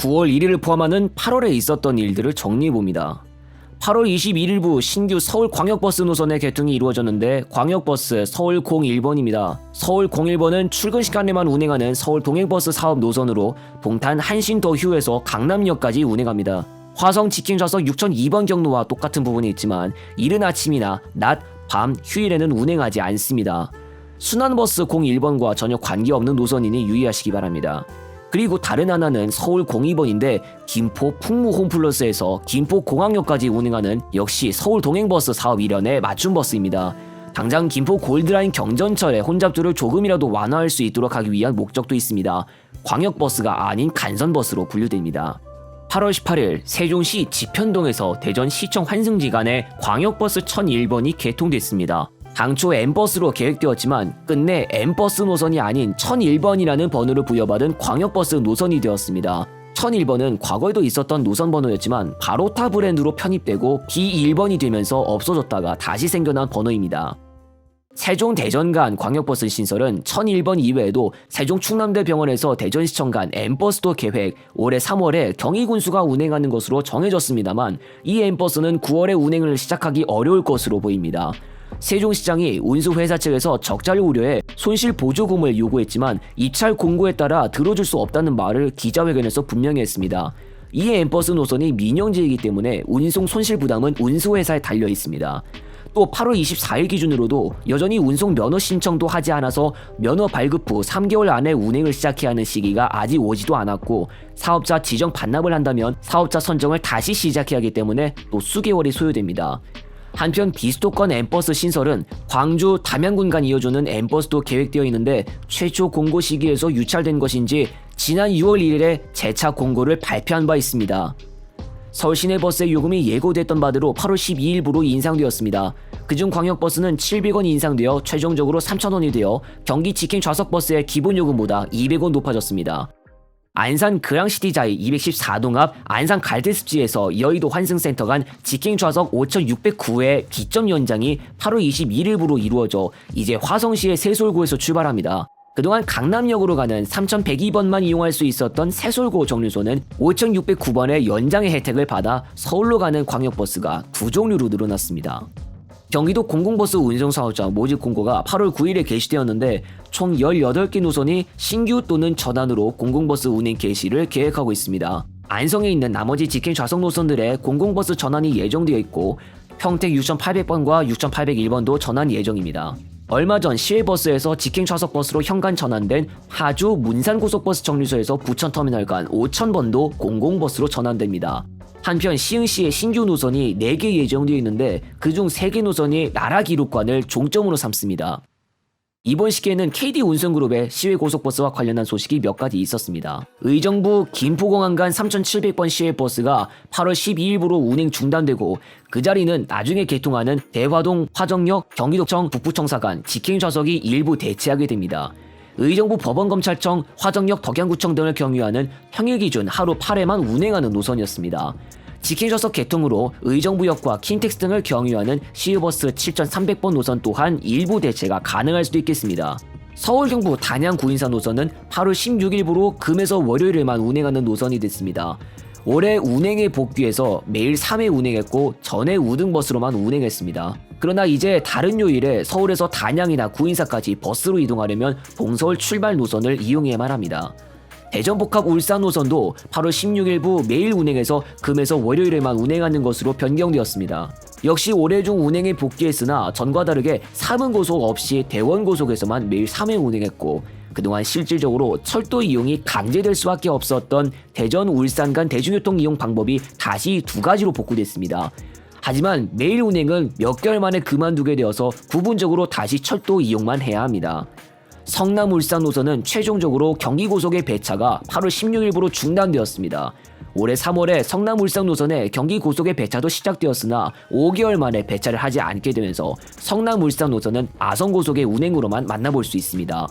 9월 1일을 포함하는 8월에 있었던 일들을 정리해봅니다. 8월 21일부 신규 서울광역버스 노선의 개통이 이루어졌는데 광역버스 서울 01번입니다. 서울 01번은 출근 시간에만 운행하는 서울 동행버스 사업 노선으로 동탄 한신더휴에서 강남역까지 운행합니다. 화성 직행 좌석 6002번 경로와 똑같은 부분이 있지만 이른 아침이나 낮, 밤, 휴일에는 운행하지 않습니다. 순환버스 01번과 전혀 관계없는 노선이니 유의하시기 바랍니다. 그리고 다른 하나는 서울 02번인데 김포 풍무 홈플러스에서 김포 공항역까지 운행하는 역시 서울 동행버스 사업 일련의 맞춤 버스입니다. 당장 김포 골드라인 경전철의 혼잡도를 조금이라도 완화할 수 있도록 하기 위한 목적도 있습니다. 광역버스가 아닌 간선버스로 분류됩니다. 8월 18일 세종시 지편동에서 대전시청 환승지 간에 광역버스 1001번이 개통됐습니다. 당초 M버스로 계획되었지만 끝내 M버스 노선이 아닌 1001번이라는 번호를 부여받은 광역버스 노선이 되었습니다. 1001번은 과거에도 있었던 노선 번호였지만 바로타 브랜드로 편입되고 B1번이 되면서 없어졌다가 다시 생겨난 번호입니다. 세종 대전 간 광역버스 신설은 1001번 이외에도 세종 충남대병원에서 대전시청 간 M버스도 계획, 올해 3월에 경희군수가 운행하는 것으로 정해졌습니다만 이 M버스는 9월에 운행을 시작하기 어려울 것으로 보입니다. 세종시장이 운수회사 측에서 적자를 우려해 손실보조금을 요구했지만 입찰 공고에 따라 들어줄 수 없다는 말을 기자회견에서 분명히 했습니다. 이 M버스 노선이 민영지이기 때문에 운송 손실 부담은 운수회사에 달려 있습니다. 또 8월 24일 기준으로도 여전히 운송 면허 신청도 하지 않아서 면허 발급 후 3개월 안에 운행을 시작해야 하는 시기가 아직 오지도 않았고 사업자 지정 반납을 한다면 사업자 선정을 다시 시작해야 하기 때문에 또 수개월이 소요됩니다. 한편 비수도권 M버스 신설은 광주 담양군 간 이어주는 M버스도 계획되어 있는데 최초 공고 시기에서 유찰된 것인지 지난 6월 1일에 재차 공고를 발표한 바 있습니다. 서울 시내버스의 요금이 예고됐던 바대로 8월 12일부로 인상되었습니다. 그중 광역버스는 700원 인상되어 최종적으로 3,000원이 되어 경기 직행 좌석버스의 기본 요금보다 200원 높아졌습니다. 안산 그랑시티자이 214동 앞 안산 갈대습지에서 여의도 환승센터 간 직행 좌석 5609회 기점 연장이 8월 21일부로 이루어져 이제 화성시의 세솔고에서 출발합니다. 그동안 강남역으로 가는 3102번만 이용할 수 있었던 세솔고 정류소는 5609번의 연장의 혜택을 받아 서울로 가는 광역버스가 9종류로 늘어났습니다. 경기도 공공버스 운송사업자 모집 공고가 8월 9일에 게시되었는데 총 18개 노선이 신규 또는 전환으로 공공버스 운행 개시를 계획하고 있습니다. 안성에 있는 나머지 직행 좌석 노선들의 공공버스 전환이 예정되어 있고 평택 6800번과 6801번도 전환 예정입니다. 얼마 전 시외버스에서 직행 좌석버스로 현관 전환된 하주 문산고속버스 정류소에서 부천터미널 간 5000번도 공공버스로 전환됩니다. 한편 시흥시의 신규 노선이 4개 예정되어 있는데 그중 3개 노선이 나라기록관을 종점으로 삼습니다. 이번 시기에는 KD운송그룹의 시외고속버스와 관련한 소식이 몇 가지 있었습니다. 의정부 김포공항 간 3700번 시외버스가 8월 12일부로 운행 중단되고 그 자리는 나중에 개통하는 대화동 화정역 경기도청 북부청사 간 직행 좌석이 일부 대체하게 됩니다. 의정부 법원검찰청, 화정역 덕양구청 등을 경유하는 평일 기준 하루 8회만 운행하는 노선이었습니다. 직행 좌석 개통으로 의정부역과 킨텍스 등을 경유하는 시외버스 7300번 노선 또한 일부 대체가 가능할 수도 있겠습니다. 서울 경부 단양 구인사 노선은 8월 16일부로 금에서 월요일에만 운행하는 노선이 됐습니다. 올해 운행에 복귀해서 매일 3회 운행했고 전에 우등버스로만 운행했습니다. 그러나 이제 다른 요일에 서울에서 단양이나 구인사까지 버스로 이동하려면 동서울 출발 노선을 이용해야만 합니다. 대전복합 울산 노선도 8월 16일부 매일 운행해서 금에서 월요일에만 운행하는 것으로 변경되었습니다. 역시 올해 중 운행에 복귀했으나 전과 다르게 삼은고속 없이 대원고속에서만 매일 3회 운행했고 그동안 실질적으로 철도 이용이 강제될 수밖에 없었던 대전 울산 간 대중교통 이용 방법이 다시 2가지로 복구됐습니다. 하지만 매일 운행은 몇 개월 만에 그만두게 되어서 부분적으로 다시 철도 이용만 해야 합니다. 성남 울산 노선은 최종적으로 경기고속의 배차가 8월 16일부로 중단되었습니다. 올해 3월에 성남 울산 노선에 경기고속의 배차도 시작되었으나 5개월 만에 배차를 하지 않게 되면서 성남 울산 노선은 아성고속의 운행으로만 만나볼 수 있습니다.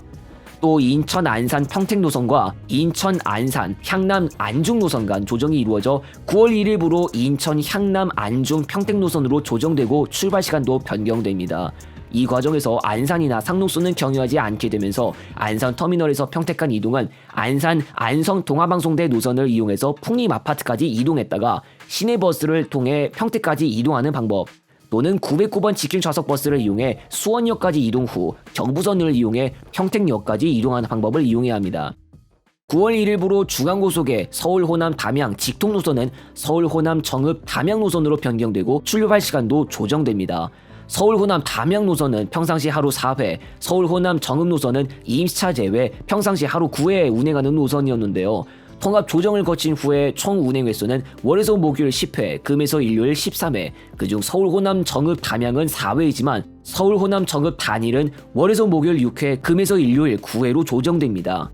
또 인천 안산 평택 노선과 인천 안산 향남 안중 노선 간 조정이 이루어져 9월 1일부로 인천 향남 안중 평택 노선으로 조정되고 출발 시간도 변경됩니다. 이 과정에서 안산이나 상록선은 경유하지 않게 되면서 안산 터미널에서 평택간 이동은 안산 안성 동아방송대 노선을 이용해서 풍림 아파트까지 이동했다가 시내버스를 통해 평택까지 이동하는 방법, 또는 909번 직행 좌석 버스를 이용해 수원역까지 이동 후 경부선을 이용해 평택역까지 이동하는 방법을 이용해야 합니다. 9월 1일부로 중앙고속의 서울 호남 담양 직통 노선은 서울 호남 정읍 담양 노선으로 변경되고 출발 시간도 조정됩니다. 서울 호남 담양 노선은 평상시 하루 4회, 서울 호남 정읍 노선은 임시차 제외 평상시 하루 9회 운행하는 노선이었는데요. 통합 조정을 거친 후에 총 운행 횟수는 월에서 목요일 10회, 금에서 일요일 13회, 그중 서울 호남 정읍 담양은 4회이지만 서울 호남 정읍 단일은 월에서 목요일 6회, 금에서 일요일 9회로 조정됩니다.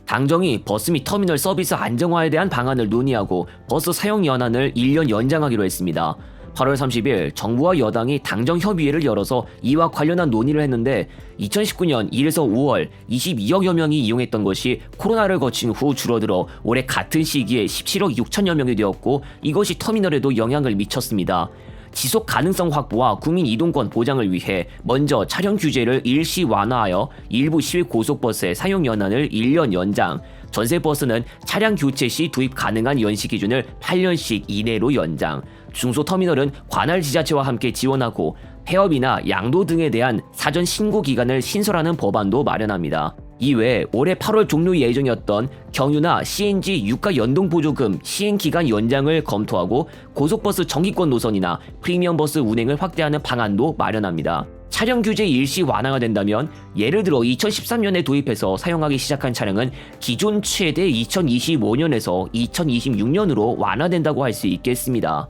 당정이 버스 및 터미널 서비스 안정화에 대한 방안을 논의하고 버스 사용 연한을 1년 연장하기로 했습니다. 8월 30일 정부와 여당이 당정협의회를 열어서 이와 관련한 논의를 했는데 2019년 1에서 5월 22억여 명이 이용했던 것이 코로나를 거친 후 줄어들어 올해 같은 시기에 17억 6천여 명이 되었고 이것이 터미널에도 영향을 미쳤습니다. 지속 가능성 확보와 국민 이동권 보장을 위해 먼저 차량 규제를 일시 완화하여 일부 시외 고속버스의 사용 연한을 1년 연장, 전세버스는 차량 교체 시 도입 가능한 연시 기준을 8년씩 이내로 연장, 중소터미널은 관할 지자체와 함께 지원하고 폐업이나 양도 등에 대한 사전 신고 기간을 신설하는 법안도 마련합니다. 이외에 올해 8월 종료 예정이었던 경유나 CNG 유가 연동 보조금 시행 기간 연장을 검토하고 고속버스 정기권 노선이나 프리미엄버스 운행을 확대하는 방안도 마련합니다. 차량 규제 일시 완화가 된다면 예를 들어 2013년에 도입해서 사용하기 시작한 차량은 기존 최대 2025년에서 2026년으로 완화된다고 할 수 있겠습니다.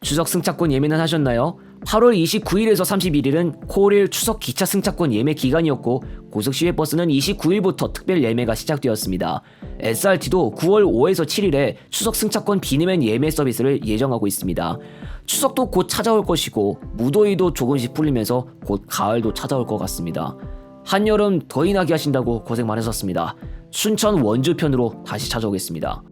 추석 승차권 예매는 하셨나요? 8월 29일에서 31일은 코레일 추석 기차 승차권 예매 기간이었고 고속시외버스는 29일부터 특별 예매가 시작되었습니다. SRT도 9월 5에서 7일에 추석 승차권 비대면 예매 서비스를 예정하고 있습니다. 추석도 곧 찾아올 것이고 무더위도 조금씩 풀리면서 곧 가을도 찾아올 것 같습니다. 한여름 더위 나게 하신다고 고생 많으셨습니다. 춘천 원주 편으로 다시 찾아오겠습니다.